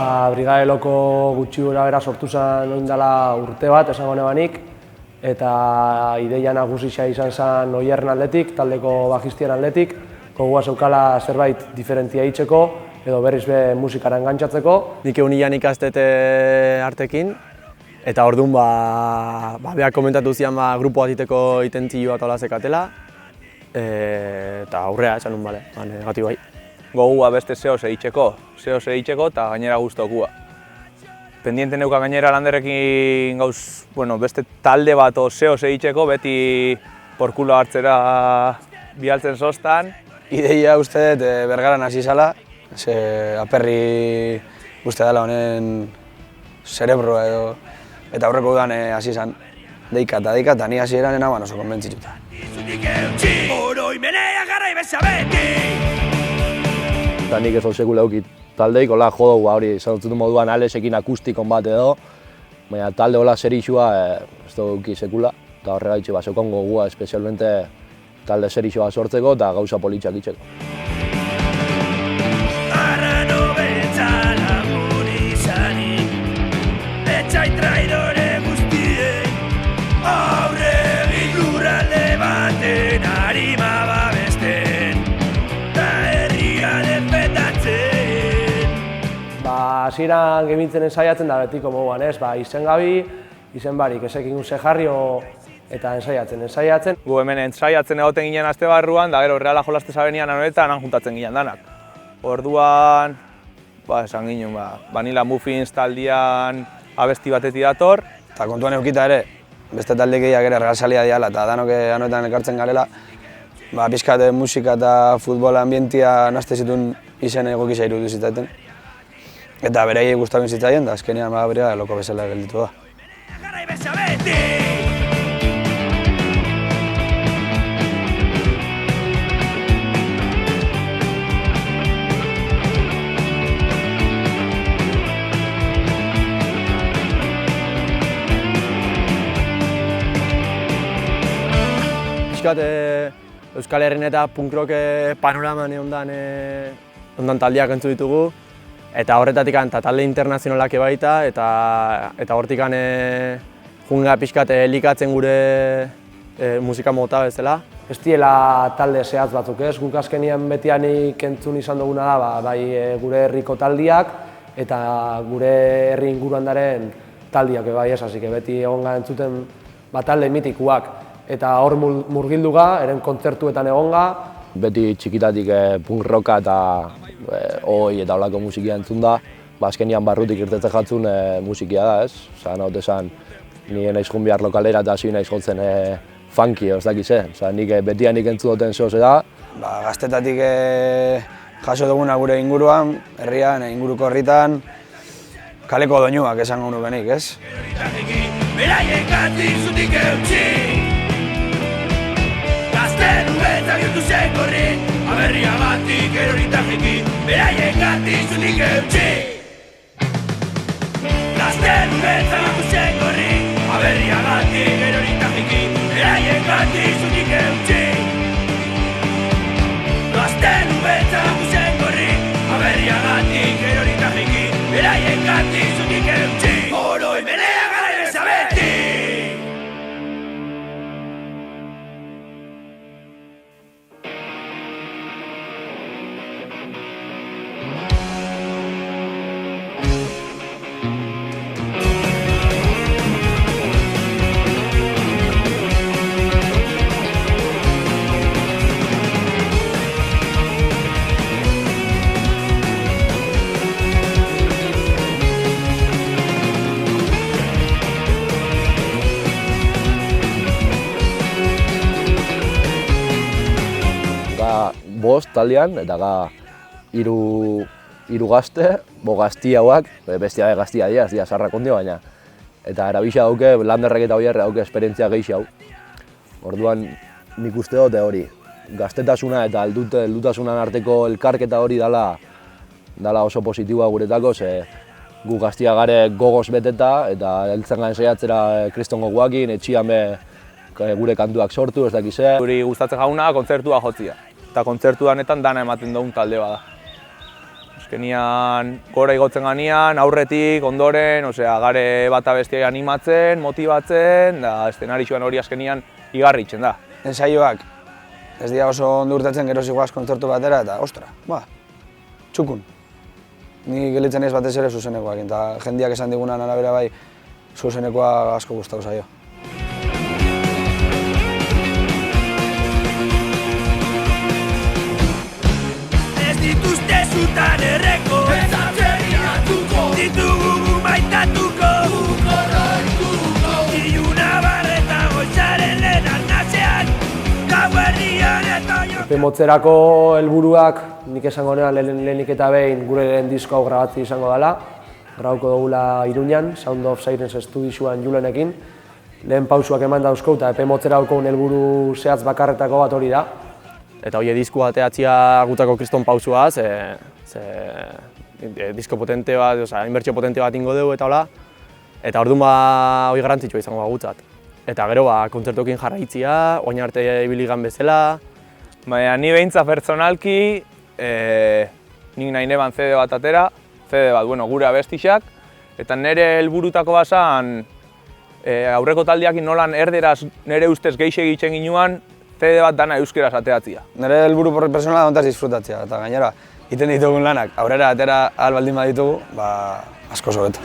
Brigadeloko gutxi gora bera sortu zen oindala urte bat, esango nebanik, eta ideia nagusia izan zen Oierren aldetik, taldeko bajistien aldetik, gogua zeukala zerbait diferentzia hitzeko, edo berriz be musikara engantzatzeko. Nik egun hilan ikastete artekin, eta orduan beak komentatu zian grupo bat iteko itentzio bat hola zekatela, eta aurrea esan nun bale, negatibo bai. Gogua beste zehoz egiteko eta gainera guztokua. Pendiente neuka gainera Landerrekin gauz, beste talde bat zehoz egiteko, beti porkulo hartzera bialtzen sostan. Ideia uste dut Bergaran hasi zala, aperri uste dela honen zerebroa edo, eta aurreko udan hasi zan deika eta ni hasi eran enaban oso konbentzituta. Eta nik ez hau sekula eukit taldeik, hola jodogu hori izan dut moduan Alexekin akustikon bat edo, baina talde hola serixua ez dugu euki sekula, eta horregaitxe basokon gogua espezialmente talde serixua sortzeko eta gauza politxak itxeko. Hasieran gemintzen ensaiatzen da betiko moduan, izen gabi, izen barik, ezekin ze jarrio eta ensaiatzen. Gu hemen ensaiatzen egoten ginen aste barruan, da gero Reala jolaste zabenian anoetan han juntatzen ginen danak. Orduan, esan ginen, Vanilla Muffins taldian abesti batetik dator. Eta kontuan eukita ere, beste talde gehiak ere Realsalia diala eta danok anoetan ekartzen garela, pixkat musika eta futbol ambientia nazte zituen izen egokisa irudu zitaten. Eta beraiei gustatzen zitzaien, da azkenean berea loko bezala gelditu da. Piskat Euskal Herrin eta punk rock panoraman ondan taldeak entzu ditugu. Eta horretatik talde internazionalak baita, eta hortik junga pixkat elikatzen gure musika mota bezala. Ez diela talde zehatz batzuk ez, guk azkenian betianik entzun izan duguna da, bai gure herriko taldiak eta gure herri inguruan daren taldiak bai ez, hasi beti egon gara entzuten talde mitikuak. Eta hor murgildu ga, eren kontzertuetan egon ga. Beti txikitatik punk rocka eta oi eta holako musikia entzun da, azkenian barrutik irtetzen jatzun musikia da, ez? Osa, esan, nire naiz joan behar lokalera eta hasi naiz jotzen funky, ez dakiz, nik betianik entzun duten zoze da. Gaztetatik jaso duguna gure inguruan, herrian, inguruko herritan, kaleko doinuak esango nukenik, ez? Aberria batik erorita jeki, beraien gati zutik eutxi. Gazten uretzak ikusen gorri, aberria batik erorita jeki, beraien gati zutik eutxi. Gazten uretzak ikusen gorri, aberria batik erorita jeki, beraien gati zutik eutxi. Oroi menea gara ibezabeti! Bost taldean, eta hiru gazte, gazti hauak, bestia gaztia dira, ez dira sarrak ondio baina. Eta erabisa dauke, Landerrek eta Oierre dauke esperientzia gehi hau. Orduan nik uste dute hori, gaztetasuna eta heldutasunan arteko elkarketa hori dala oso positiboa guretako, ze gu gaztia gare gogoz beteta eta heltzen garen saiatzera kriston gogoakin, etxian gure kantuak sortu, ez dakize. Guri gustatzen jauna kontzertua jotzia. Eta kontzertu danetan dana ematen dugun talde bada. Azkenian gora igotzen ganean, aurretik, ondoren, gare bata bestia animatzen, motibatzen, da eszenarixoan hori azkenian igarritzen da. Ensaioak ez dira oso ondo urtatzen gero ziguaz kontzertu batera eta ostra, txukun. Ni gelitzen ez batez ere zuzenekoak, eta jendiak esan digunan arabera bai zuzenekoa asko gustatu zaio. Ez dituzte zutan erreko, ditugu maitatuko, iluna barreta goitzaren lehenan natzean, gauerrian eta jo... Epe motzerako helburuak nik esango nean lehenik eta behin gure lehen disko hau grabatzi izango dela. Grabauko dugula Iruñan, Sound of Sirens Studioan Julenekin. Lehen pausuak eman dauzko eta epe motzerako helburu zehatz bakarretako bat hori da. Eta hori disko ateatzia gutako kriston pausua, disko potente bat, inbertsio potente bat ingo dugu eta hola. Eta orduan hori garrantzitsua izango gutzat. Eta gero kontzertokin jarraitzia, oin arte ibiligan bezala. Baina ni behintza pertsonalki, nik nahi neban CD bat atera, CD bat, gure abestixak, eta nire helburutako basan aurreko taldeakin nolan erderaz nire ustez geixe egiten ginuan, CD bat dana euskeraz ateatzia. Nire helburu pertsonala da hontaz disfrutatzea, eta gainera, egiten ditugun lanak aurrera atera ahal baldin baditugu, asko sobeto.